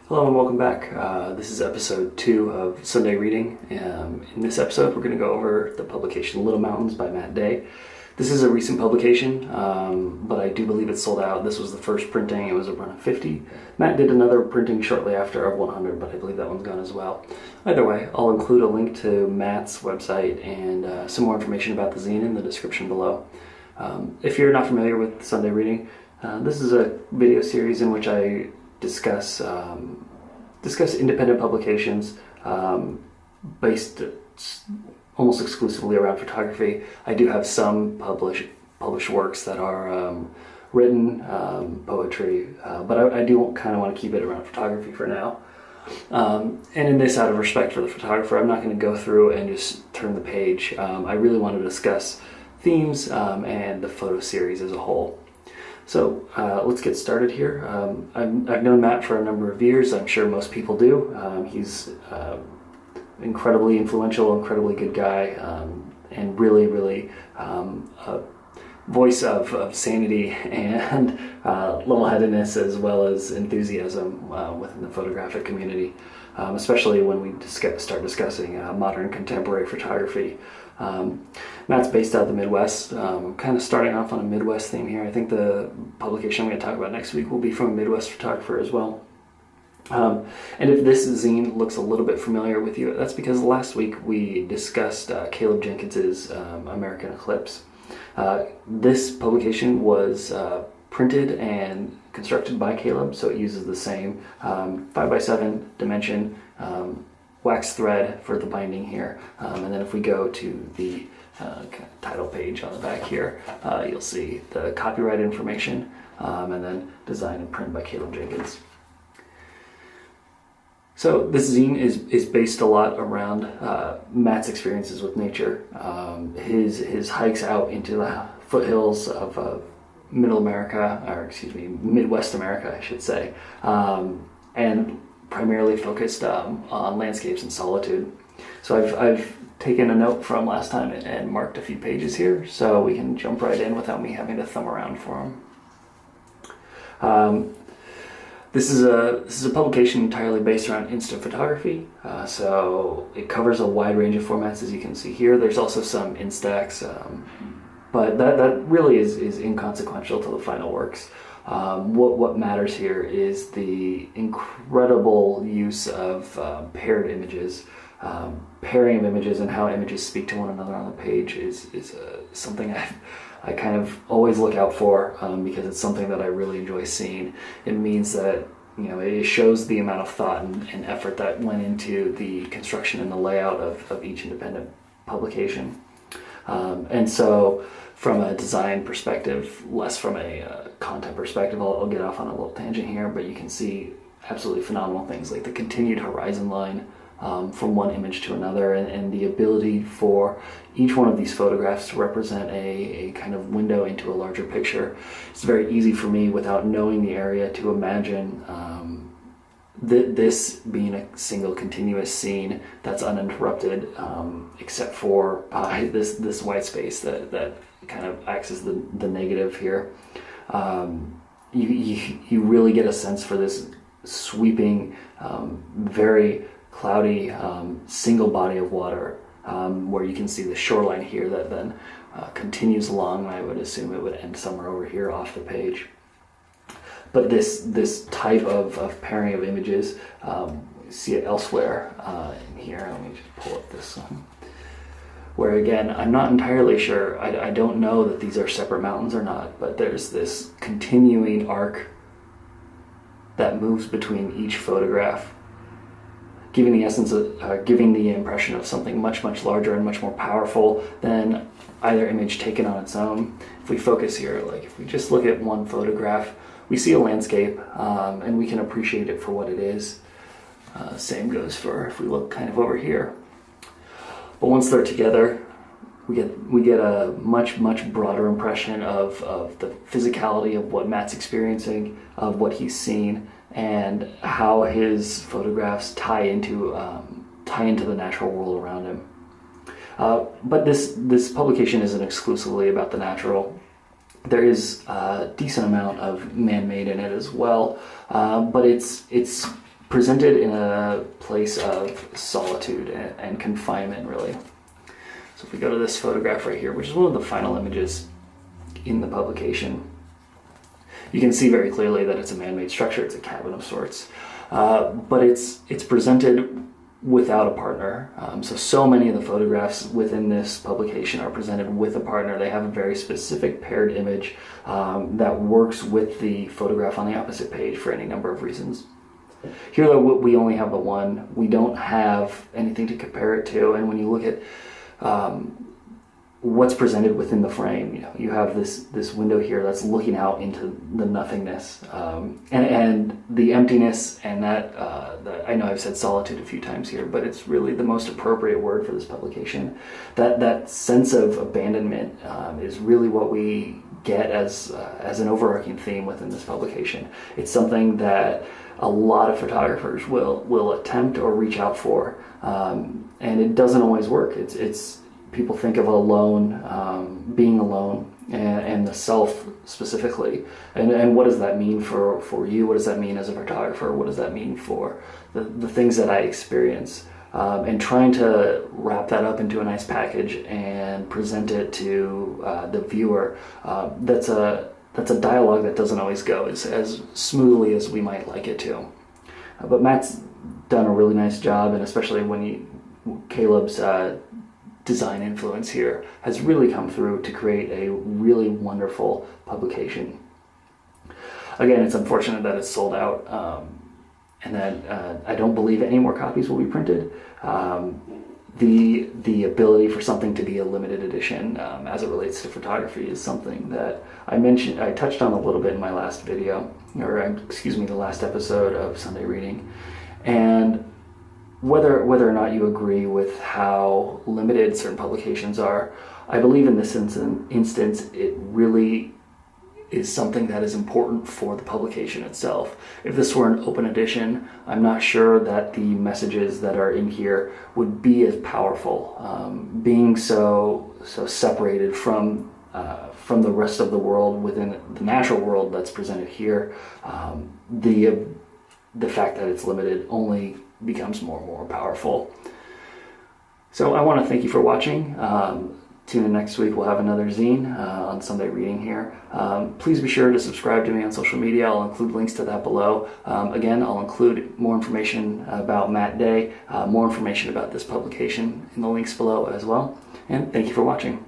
Hello and welcome back. This is episode 2 of Sunday Reading. In this episode, we're going to go over the publication Little Mountains by Matt Day. This is a recent publication, but I do believe it's sold out. This was the first printing. It was a run of 50. Matt did another printing shortly after of 100, but I believe that one's gone as well. Either way, I'll include a link to Matt's website and some more information about the zine in the description below. If you're not familiar with Sunday Reading, this is a video series in which I discuss independent publications based almost exclusively around photography. I do have some published works that are written poetry, but I do kind of want to keep it around photography for now. And in this, out of respect for the photographer, I'm not going to go through and just turn the page. I really want to discuss themes and the photo series as a whole. So let's get started here. I've known Matt for a number of years. I'm sure most people do. He's incredibly influential, incredibly good guy, and really a voice of sanity and level-headedness as well as enthusiasm within the photographic community, especially when we start discussing modern contemporary photography. Matt's based out of the Midwest, kind of starting off on a Midwest theme here. I think the publication I'm going to talk about next week will be from a Midwest photographer as well. And if this zine looks a little bit familiar with you, that's because last week we discussed Caleb Jenkins's American Eclipse. This publication was printed and constructed by Caleb, so it uses the same 5x7 dimension wax thread for the binding here, and then if we go to the title page on the back here, you'll see the copyright information, and then design and print by Caleb Jenkins. So this zine is based a lot around Matt's experiences with nature, his hikes out into the foothills of Midwest America, I should say, and primarily focused on landscapes and solitude. So I've taken a note from last time and marked a few pages here, so we can jump right in without me having to thumb around for them. This is a publication entirely based around instant photography, so it covers a wide range of formats, as you can see here. There's also some Instax, but that really is inconsequential to the final works. What matters here is the incredible use of paired images. Pairing of images and how images speak to one another on the page is something I kind of always look out for, because it's something that I really enjoy seeing. It means that it shows the amount of thought and effort that went into the construction and the layout of each independent publication. And so from a design perspective, less from a content perspective, I'll get off on a little tangent here, but you can see absolutely phenomenal things like the continued horizon line from one image to another, and the ability for each one of these photographs to represent a kind of window into a larger picture. It's very easy for me, without knowing the area, to imagine this being a single continuous scene that's uninterrupted, except for this white space that kind of acts as the negative here. You really get a sense for this sweeping, very cloudy single body of water, where you can see the shoreline here that then continues along. I would assume it would end somewhere over here off the page. But this type of pairing of images, you see it elsewhere in here. Let me just pull up this one, where again, I'm not entirely sure. I don't know that these are separate mountains or not, but there's this continuing arc that moves between each photograph, giving the impression of something much larger and much more powerful than either image taken on its own. If we focus here, like if we just look at one photograph, we see a landscape, and we can appreciate it for what it is. Same goes for if we look kind of over here. But once they're together, we get a much broader impression of the physicality of what Matt's experiencing, of what he's seen, and how his photographs tie into the natural world around him. But this publication isn't exclusively about the natural. There is a decent amount of man-made in it as well, but it's presented in a place of solitude and confinement, really. So if we go to this photograph right here, which is one of the final images in the publication, you can see very clearly that it's a man-made structure. It's a cabin of sorts, but it's presented without a partner. So many of the photographs within this publication are presented with a partner. They have a very specific paired image that works with the photograph on the opposite page for any number of reasons. Here, though, we only have the one. We don't have anything to compare it to, and when you look at what's presented within the frame, you have this window here that's looking out into the nothingness, and the emptiness, and that I know I've said solitude a few times here, but it's really the most appropriate word for this publication. That sense of abandonment is really what we get as an overarching theme within this publication. It's something that a lot of photographers will attempt or reach out for, and it doesn't always work. It's people think of alone, being alone, and the self specifically, and what does that mean for you? What does that mean as a photographer? What does that mean for the things that I experience? And trying to wrap that up into a nice package and present it to the viewer. That's a dialogue that doesn't always go as smoothly as we might like it to. But Matt's done a really nice job, and especially Caleb's design influence here has really come through to create a really wonderful publication. Again, it's unfortunate that it's sold out, and that I don't believe any more copies will be printed. The ability for something to be a limited edition as it relates to photography is something that I touched on a little bit in my last video, the last episode of Sunday Reading. And whether or not you agree with how limited certain publications are, I believe in this instance it really is something that is important for the publication itself. If this were an open edition, I'm not sure that the messages that are in here would be as powerful. Being so separated from the rest of the world within the natural world that's presented here, the fact that it's limited only becomes more and more powerful. So I want to thank you for watching. Tune in next week. We'll have another zine on Sunday Reading here. Please be sure to subscribe to me on social media. I'll include links to that below. Again, I'll include more information about Matt Day, more information about this publication in the links below as well. And thank you for watching.